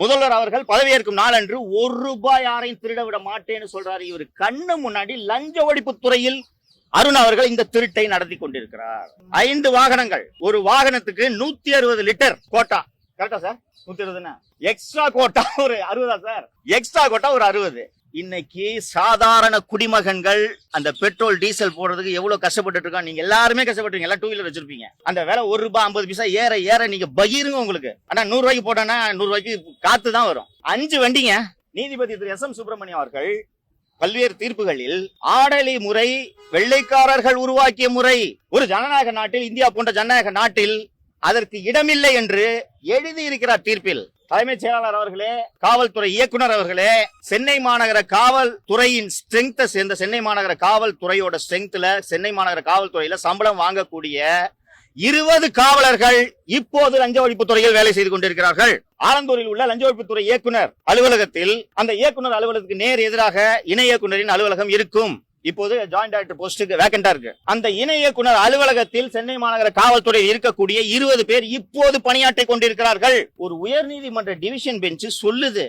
முதல்வர் அவர்கள் பதவியேற்கும் நாளன்று ₹1 யாரையும் திருட விட மாட்டேன்னு சொல்றாரு. இவர் கண்ணு முன்னாடி லஞ்ச ஒழிப்பு துறையில் அருண் அவர்கள் இந்த திருட்டை நடத்தி கொண்டிருக்கிறார். 5 வாகனங்கள், ஒரு வாகனத்துக்கு 160 லிட்டர் கோட்டா. கரெக்டா சார்? 120 எக்ஸ்ட்ரா கோட்டா ஒரு 60 சார்? எக்ஸ்ட்ரா கோட்டா ஒரு 60. இன்னைக்கு சாதாரண குடிமகன்கள் அந்த பெட்ரோல் டீசல் போடுறதுக்கு எவ்வளவு கஷ்டப்பட்டு இருக்கோம். நீங்க எல்லாருமே கஷ்டப்பட்டுருங்க. எல்லாம் 2 வீலர் வச்சிருப்பீங்க. அந்த விலை ₹1.50 ஏற ஏற நீங்க பகிருங்க உங்களுக்கு. ஆனா 100 ரூபாய்க்கு போட்டோன்னா 100 ரூபாய்க்கு காத்து தான் வரும். 5 வண்டிங்க. நீதிபதி திரு S.M. சுப்பிரமணியம் அவர்கள் பல்வேறு தீர்ப்புகளில் ஆடலி முறை வெள்ளைக்காரர்கள் உருவாக்கிய முறை, ஒரு ஜனநாயக நாட்டில், இந்தியா போன்ற ஜனநாயக நாட்டில் அதற்கு இடமில்லை என்று எழுதியிருக்கிறார் தீர்ப்பில். தலைமைச் செயலாளர் அவர்களே, காவல்துறை இயக்குனர் அவர்களே, சென்னை மாநகர காவல்துறையின் ஸ்ட்ரெங்த் சேர்ந்த சென்னை மாநகர காவல்துறையோட ஸ்ட்ரெங்த்ல சென்னை மாநகர காவல்துறையில சம்பளம் வாங்கக்கூடிய 20 காவலர்கள் இப்போது லஞ்ச ஒழிப்பு துறையில் வேலை செய்து கொண்டிருக்கிறார்கள். ஆலந்தூரில் உள்ள லஞ்ச ஒழிப்புத்துறை இயக்குனர் அலுவலகத்தில் அந்த இயக்குனர் அலுவலகத்துக்கு நேர் எதிராக இணை இயக்குனரின் அலுவலகம் இருக்கும். இப்போது ஜாயிண்ட் டைரக்டர் போஸ்டுக்கு வேக்கண்டா இருக்கு. அந்த இணை இயக்குனர் அலுவலகத்தில் சென்னை மாநகர காவல்துறையில் இருக்கக்கூடிய 20 பேர் இப்போது பணியாற்றிக் கொண்டிருக்கிறார்கள். ஒரு உயர்நீதிமன்ற டிவிஷன் பெஞ்ச் சொல்லுது.